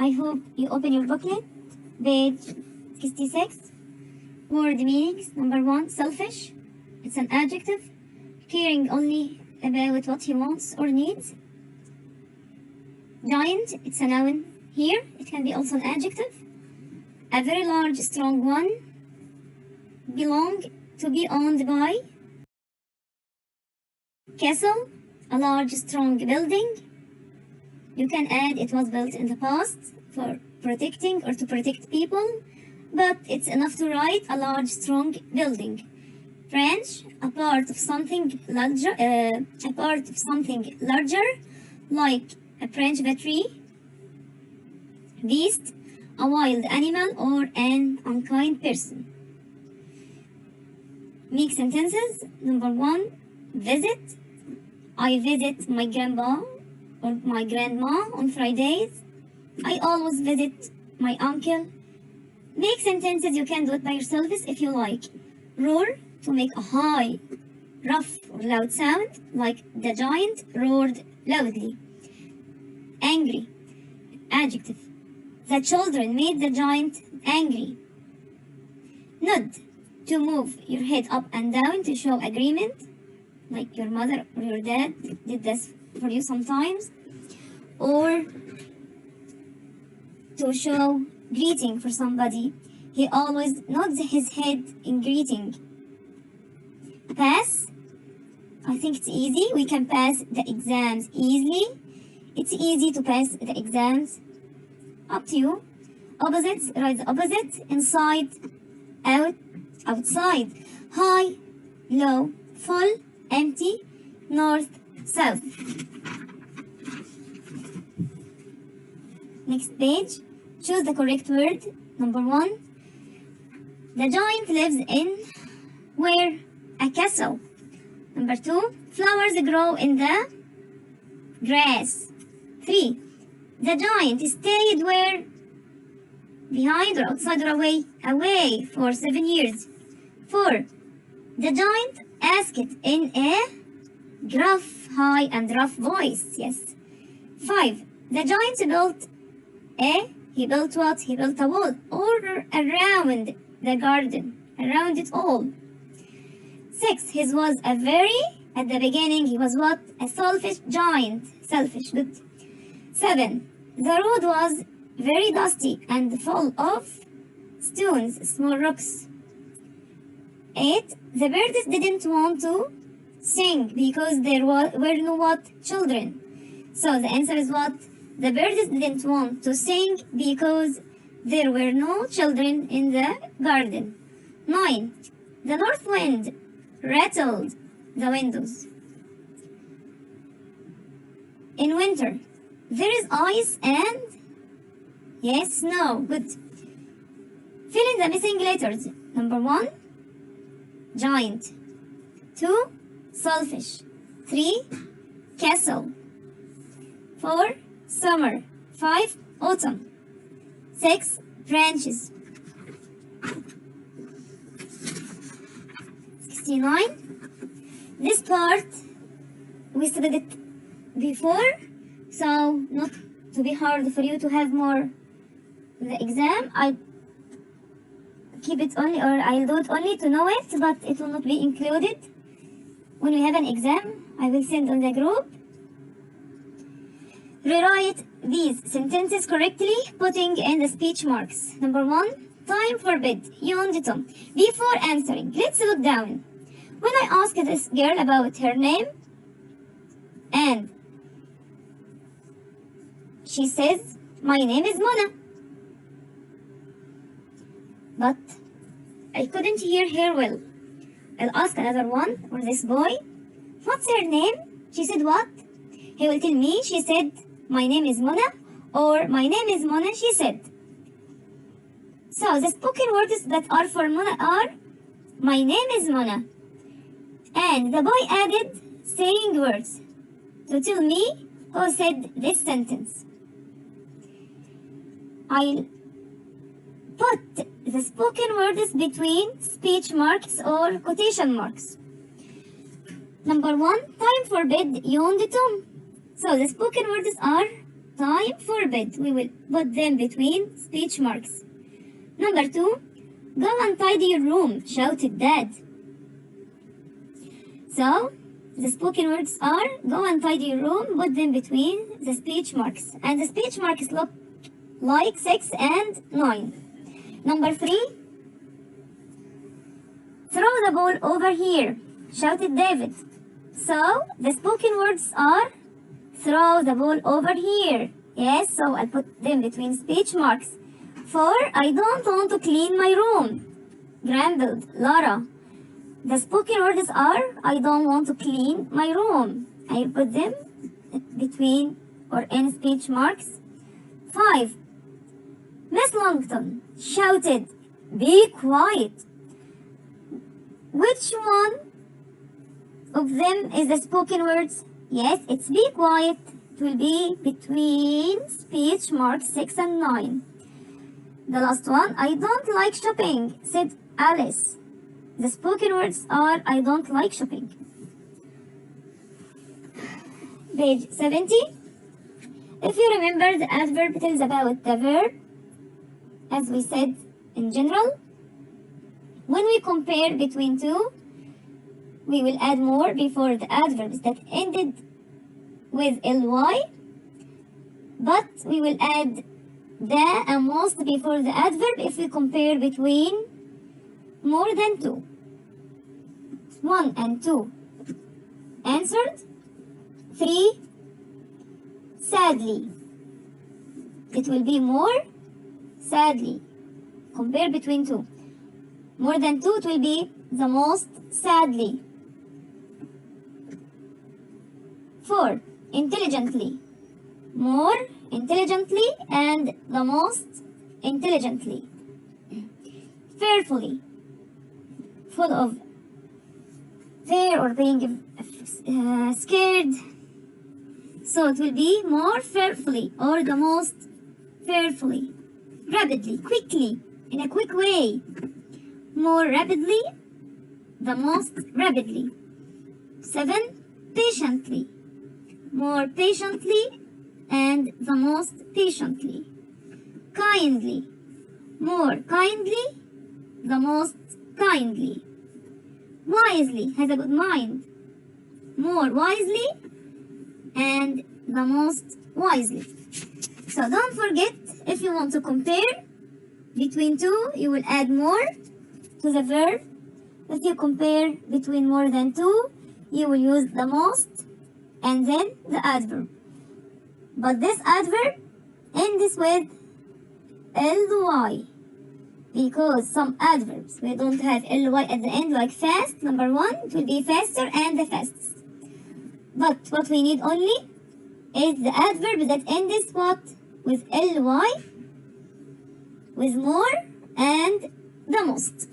I hope you open your booklet, page 66. Word meanings. Number 1, selfish. It's an adjective, caring only about what he wants or needs. Giant, it's a noun here. It can be also an adjective. A very large, strong one. Belong, to be owned by. Castle, a large, strong building. You can add it was built in the past for protecting or to protect people, but it's enough to write a large, strong building. Branch, a part of something larger, like a branch of a tree. Beast, a wild animal or an unkind person. Make sentences. Number 1, visit. I visit my grandpa or my grandma on Fridays. I always visit my uncle. Make sentences, you can do it by yourselves if you like. Roar, to make a high, rough or loud sound, like the giant roared loudly. Angry, adjective. The children made the giant angry. Nod, to move your head up and down to show agreement, like your mother or your dad did this for you sometimes, or to show greeting for somebody. He always nods his head in greeting. Pass, I think it's easy. We can pass the exams easily. It's easy to pass the exams. Up to you. Opposites, write the opposite. Inside, out, outside. High, low, full, empty, north, south. Next page. Choose the correct word. Number 1. The giant lives in where? A castle. Number 2. Flowers grow in the grass. 3. The giant stayed where? Behind or outside or away? Away for 7 years. 4. The giant asked in a gruff, high and rough voice. Yes. 5. The giant built he built what? He built a wall all around the garden, around it all. 6. His was a very, at the beginning, he was what? A selfish giant. Selfish, good. 7. The road was very dusty and full of stones, small rocks. 8. The birds didn't want to sing because there were no what? Children. So the answer is what? The birds didn't want to sing because there were no children in the garden. 9. The north wind rattled the windows. In winter, there is ice and yes, snow. Good. Fill in the missing letters. Number 1, giant. 2, selfish. 3, castle. 4, summer. 5, autumn. 6, branches. 69. This part we studied it before, so not to be hard for you to have more in the exam. I keep it only, or I'll do it only to know it, but it will not be included when we have an exam. I will send on the group. Rewrite these sentences correctly, putting in the speech marks. Number 1, time forbid, yawned Tom. Before answering, let's look down. When I asked this girl about her name, and she says, my name is Mona. But I couldn't hear her well. I'll ask another one, or this boy, what's her name? She said what? He will tell me, she said, my name is Mona, or my name is Mona, she said. So the spoken words that are for Mona are, my name is Mona. And the boy added saying words to tell me who said this sentence. I'll put the spoken words between speech marks or quotation marks. Number 1, time forbid, yawned Tom. So the spoken words are time forbid. We will put them between speech marks. Number 2, go and tidy your room, shouted Dad. So, the spoken words are go and tidy your room, put them between the speech marks. And the speech marks look like 6 and 9. Number 3, throw the ball over here, shouted David. So, the spoken words are throw the ball over here. Yes, so I'll put them between speech marks. 4, I don't want to clean my room, grumbled Laura. The spoken words are I don't want to clean my room. I'll put them between or in speech marks. 5, Miss Longton shouted, be quiet. Which one of them is the spoken words? Yes, it's be quiet. It will be between speech marks 6 and 9. The last one, I don't like shopping, said Alice. The spoken words are I don't like shopping. Page 70. If you remember, the adverb tells about the verb, as we said in general. When we compare between two, we will add more before the adverbs that ended with ly, but we will add the and most before the adverb if we compare between more than 2. 1 and 2 answered. 3, sadly. It will be more sadly. Compare between 2. More than 2, it will be the most sadly. 4, intelligently. More intelligently and the most intelligently. Fearfully. Full of fear or being scared. So it will be more fearfully or the most fearfully. Rapidly, quickly, in a quick way. More rapidly, the most rapidly. 7, patiently. More patiently and the most patiently. Kindly. More kindly, the most kindly. Wisely, has a good mind. More wisely and the most wisely. So don't forget, if you want to compare between 2, you will add more to the verb. If you compare between more than 2, you will use the most and then the adverb. But this adverb ends with ly, because some adverbs we don't have ly at the end, like fast. Number 1, it will be faster and the fastest. But what we need only is the adverb that ends what? With ly, with more and the most.